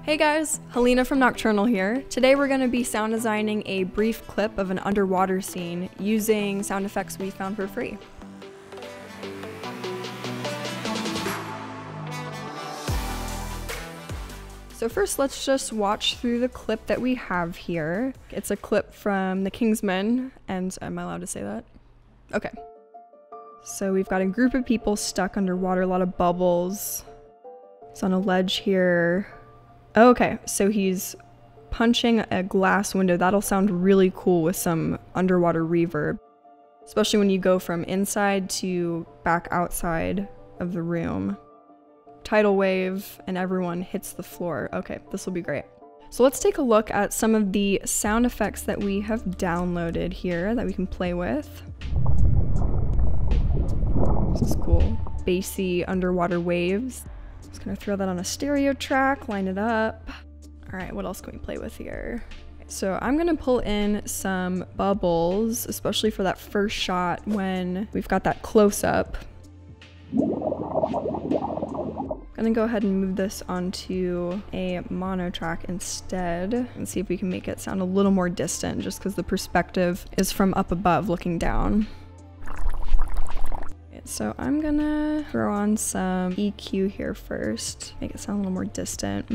Hey guys, Helena from Nocturnal here. Today we're going to be sound designing a brief clip of an underwater scene using sound effects we found for free. So first, let's just watch through the clip that we have here. It's a clip from the Kingsman, and am I allowed to say that? Okay. So we've got a group of people stuck underwater, a lot of bubbles. It's on a ledge here. Oh, okay, so he's punching a glass window. That'll sound really cool with some underwater reverb, especially when you go from inside to back outside of the room. Tidal wave and everyone hits the floor. Okay, this will be great. So let's take a look at some of the sound effects that we have downloaded here that we can play with. This is cool. Bassy underwater waves. Just gonna throw that on a stereo track, line it up. All right, what else can we play with here? So I'm gonna pull in some bubbles, especially for that first shot when we've got that close-up. Gonna go ahead and move this onto a mono track instead and see if we can make it sound a little more distant, just because the perspective is from up above looking down. So I'm gonna throw on some EQ here first, make it sound a little more distant.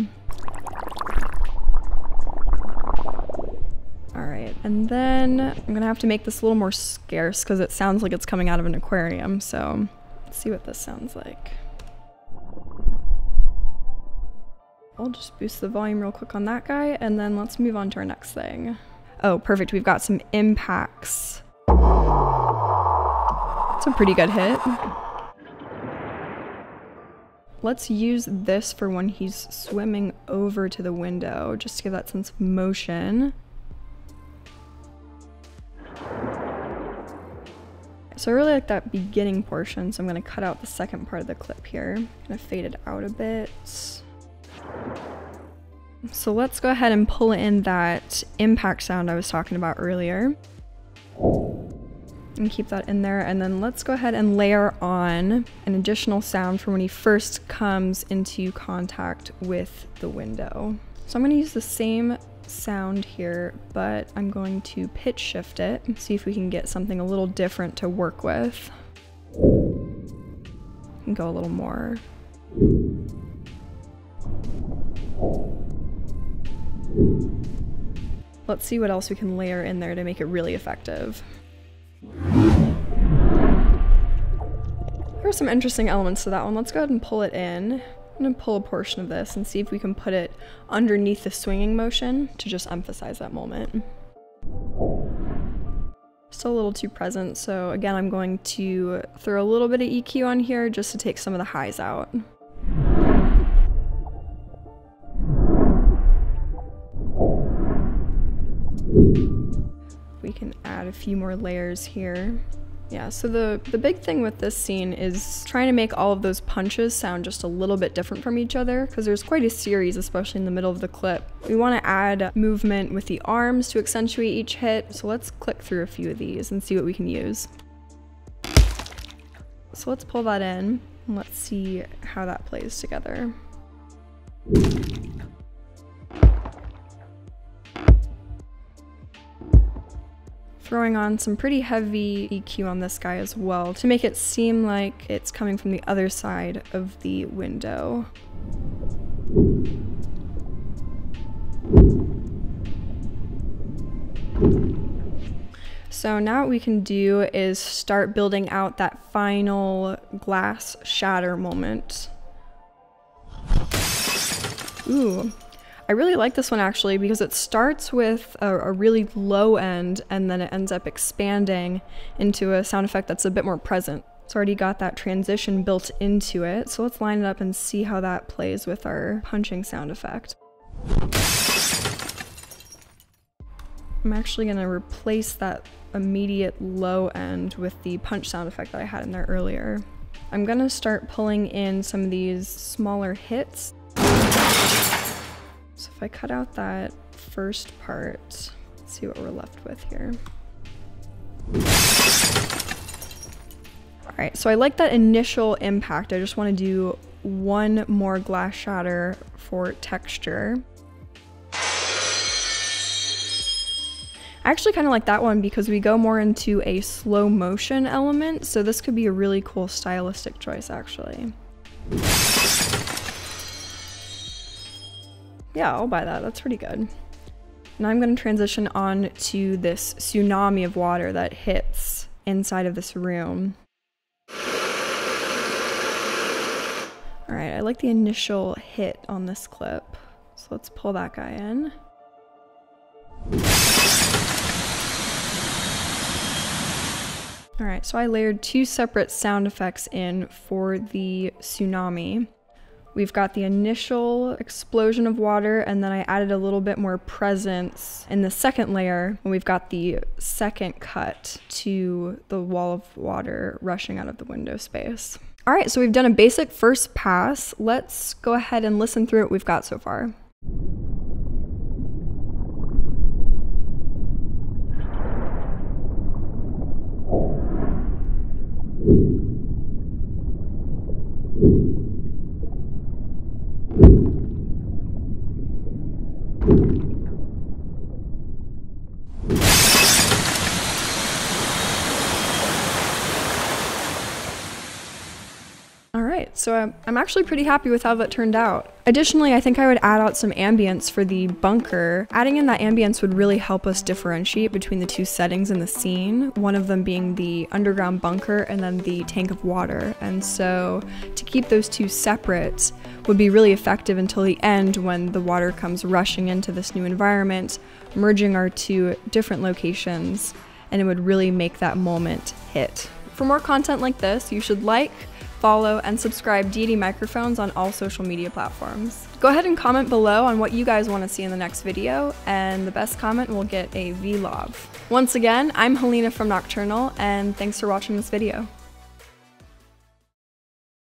All right, and then I'm gonna have to make this a little more scarce because it sounds like it's coming out of an aquarium. So let's see what this sounds like. I'll just boost the volume real quick on that guy, and then let's move on to our next thing. Oh, perfect, we've got some impacts. It's a pretty good hit. Let's use this for when he's swimming over to the window, just to give that sense of motion. So I really like that beginning portion, so I'm gonna cut out the second part of the clip here. I'm gonna fade it out a bit. So let's go ahead and pull in that impact sound I was talking about earlier. And keep that in there, and then let's go ahead and layer on an additional sound for when he first comes into contact with the window. So I'm going to use the same sound here, but I'm going to pitch shift it and see if we can get something a little different to work with. And go a little more. Let's see what else we can layer in there to make it really effective. There are some interesting elements to that one. Let's go ahead and pull it in. I'm gonna pull a portion of this and see if we can put it underneath the swinging motion to just emphasize that moment. Still a little too present, so again, I'm going to throw a little bit of EQ on here just to take some of the highs out. We can add a few more layers here. Yeah, so the big thing with this scene is trying to make all of those punches sound just a little bit different from each other, because there's quite a series, especially in the middle of the clip. We want to add movement with the arms to accentuate each hit, so let's click through a few of these and see what we can use. So let's pull that in, and let's see how that plays together. Throwing on some pretty heavy EQ on this guy as well to make it seem like it's coming from the other side of the window. So now what we can do is start building out that final glass shatter moment. Ooh. I really like this one actually because it starts with a really low end and then it ends up expanding into a sound effect that's a bit more present. It's already got that transition built into it, so let's line it up and see how that plays with our punching sound effect. I'm actually going to replace that immediate low end with the punch sound effect that I had in there earlier. I'm going to start pulling in some of these smaller hits. So if I cut out that first part, let's see what we're left with here. All right, so I like that initial impact. I just want to do one more glass shatter for texture. I actually kind of like that one because we go more into a slow motion element, so this could be a really cool stylistic choice actually. Yeah, I'll buy that. That's pretty good. Now I'm going to transition on to this tsunami of water that hits inside of this room. Alright, I like the initial hit on this clip, so let's pull that guy in. Alright, so I layered two separate sound effects in for the tsunami. We've got the initial explosion of water, and then I added a little bit more presence in the second layer, and we've got the second cut to the wall of water rushing out of the window space. Alright, so we've done a basic first pass. Let's go ahead and listen through what we've got so far. Alright, so I'm actually pretty happy with how that turned out. Additionally, I think I would add out some ambience for the bunker. Adding in that ambience would really help us differentiate between the two settings in the scene, one of them being the underground bunker and then the tank of water. And so to keep those two separate would be really effective until the end when the water comes rushing into this new environment, merging our two different locations, and it would really make that moment hit. For more content like this, you should like, follow, and subscribe Deity Microphones on all social media platforms. Go ahead and comment below on what you guys want to see in the next video, and the best comment will get a vlog. Once again, I'm Helena from Nocturnal, and thanks for watching this video.